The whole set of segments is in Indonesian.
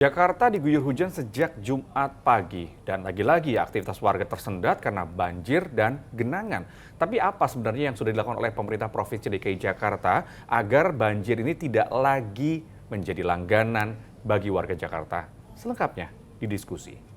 Jakarta diguyur hujan sejak Jumat pagi dan lagi-lagi aktivitas warga tersendat karena banjir dan genangan. Tapi apa sebenarnya yang sudah dilakukan oleh pemerintah Provinsi DKI Jakarta agar banjir ini tidak lagi menjadi langganan bagi warga Jakarta? Selengkapnya di diskusi.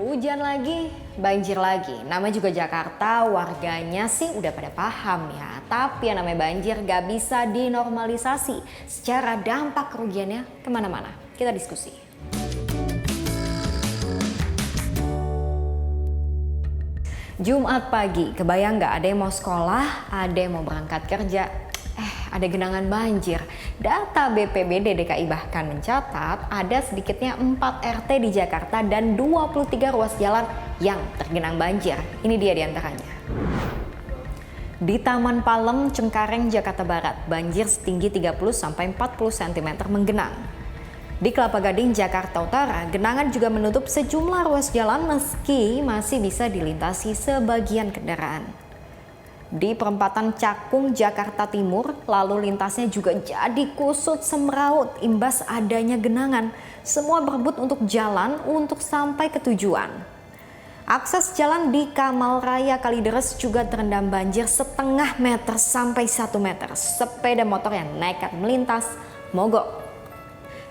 Hujan lagi, banjir lagi. Nama juga Jakarta, warganya sih udah pada paham ya. Tapi yang namanya banjir gak bisa dinormalisasi. Secara dampak kerugiannya kemana-mana. Kita diskusi. Jumat pagi, kebayang gak ada yang mau sekolah, ada yang mau berangkat kerja. Ada genangan banjir. Data BPBD DKI bahkan mencatat ada sedikitnya 4 RT di Jakarta dan 23 ruas jalan yang tergenang banjir. Ini dia diantaranya. Di Taman Palem, Cengkareng, Jakarta Barat, banjir setinggi 30-40 cm menggenang. Di Kelapa Gading, Jakarta Utara, genangan juga menutup sejumlah ruas jalan meski masih bisa dilintasi sebagian kendaraan. Di perempatan Cakung, Jakarta Timur, lalu lintasnya juga jadi kusut semraut imbas adanya genangan. Semua berebut untuk jalan untuk sampai ke tujuan. Akses jalan di Kamal Raya Kalideres juga terendam banjir setengah meter sampai 1 meter. Sepeda motor yang nekat melintas mogok.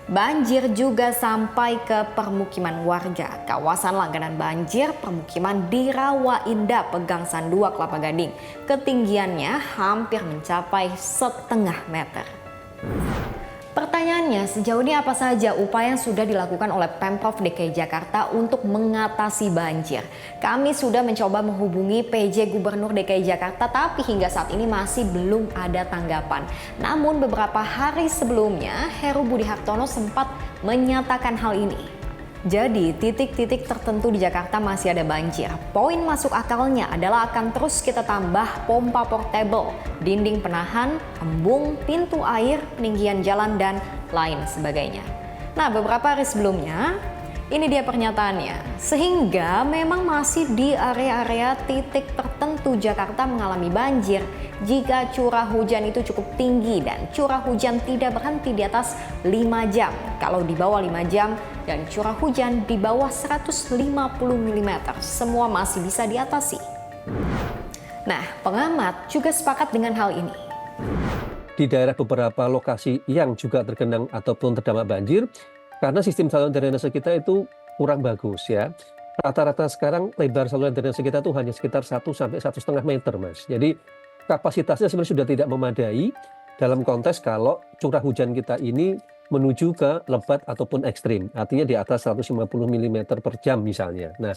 Banjir juga sampai ke permukiman warga. Kawasan langganan banjir permukiman di Rawa Indah, Pegangsan 2, Kelapa Gading. Ketinggiannya hampir mencapai setengah meter. Pertanyaannya, sejauh ini apa saja upaya yang sudah dilakukan oleh Pemprov DKI Jakarta untuk mengatasi banjir? Kami sudah mencoba menghubungi PJ Gubernur DKI Jakarta, tapi hingga saat ini masih belum ada tanggapan. Namun beberapa hari sebelumnya, Heru Budi Hartono sempat menyatakan hal ini. Jadi, titik-titik tertentu di Jakarta masih ada banjir. Poin masuk akalnya adalah akan terus kita tambah pompa portable, dinding penahan, embung, pintu air, peninggian jalan, dan lain sebagainya. Nah, beberapa hari sebelumnya, ini dia pernyataannya. Sehingga memang masih di area-area titik tertentu Jakarta mengalami banjir jika curah hujan itu cukup tinggi dan curah hujan tidak berhenti di atas 5 jam. Kalau di bawah 5 jam dan curah hujan di bawah 150 mm, semua masih bisa diatasi. Nah, pengamat juga sepakat dengan hal ini. Di daerah beberapa lokasi yang juga tergenang ataupun terdampak banjir, karena sistem saluran drainase kita itu kurang bagus ya. Rata-rata sekarang lebar saluran drainase kita itu hanya sekitar 1 sampai 1,5 meter, Mas. Jadi kapasitasnya sebenarnya sudah tidak memadai dalam konteks kalau curah hujan kita ini menuju ke lebat ataupun ekstrim. Artinya di atas 150 mm per jam misalnya. Nah,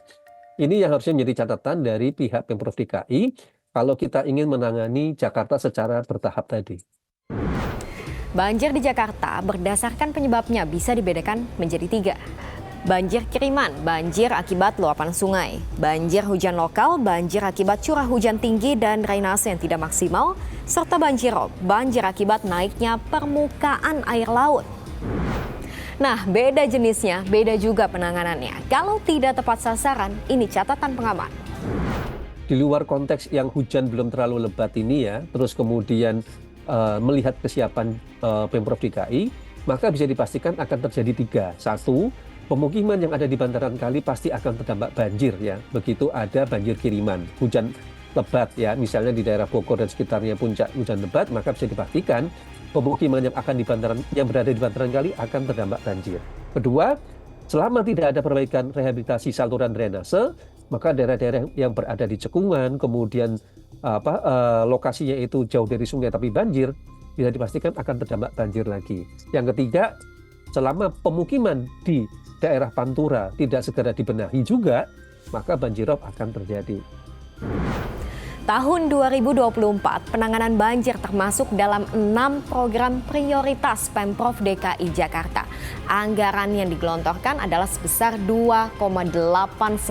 ini yang harusnya menjadi catatan dari pihak Pemprov DKI kalau kita ingin menangani Jakarta secara bertahap tadi. Banjir di Jakarta berdasarkan penyebabnya bisa dibedakan menjadi 3. Banjir kiriman, banjir akibat luapan sungai. Banjir hujan lokal, banjir akibat curah hujan tinggi dan drainase yang tidak maksimal. Serta banjir rob, banjir akibat naiknya permukaan air laut. Nah, beda jenisnya, beda juga penanganannya. Kalau tidak tepat sasaran, ini catatan pengamat. Di luar konteks yang hujan belum terlalu lebat ini ya, terus kemudian melihat kesiapan Pemprov DKI, maka bisa dipastikan akan terjadi 3. 1, pemukiman yang ada di bantaran kali pasti akan terdampak banjir ya. Begitu ada banjir kiriman, hujan lebat ya, misalnya di daerah Bogor dan sekitarnya puncak hujan lebat, maka bisa dipastikan pemukiman yang berada di bantaran kali akan terdampak banjir. Kedua, selama tidak ada perbaikan rehabilitasi saluran drainase, maka daerah-daerah yang berada di cekungan, kemudian lokasinya itu jauh dari sungai tapi banjir, bisa dipastikan akan terdampak banjir lagi. Yang ketiga, selama pemukiman di daerah Pantura tidak segera dibenahi juga, maka banjirop akan terjadi. Tahun 2024, penanganan banjir termasuk dalam 6 program prioritas Pemprov DKI Jakarta. Anggaran yang digelontorkan adalah sebesar 2,89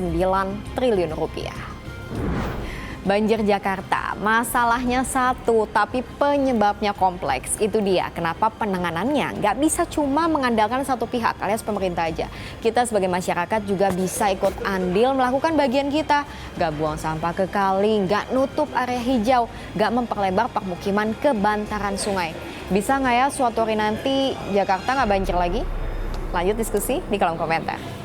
triliun rupiah. Banjir Jakarta, masalahnya satu, tapi penyebabnya kompleks. Itu dia, kenapa penanganannya nggak bisa cuma mengandalkan satu pihak alias pemerintah aja. Kita sebagai masyarakat juga bisa ikut andil melakukan bagian kita. Nggak buang sampah ke kali, nggak nutup area hijau, nggak memperlebar permukiman ke bantaran sungai. Bisa nggak ya suatu hari nanti Jakarta nggak banjir lagi? Lanjut diskusi di kolom komentar.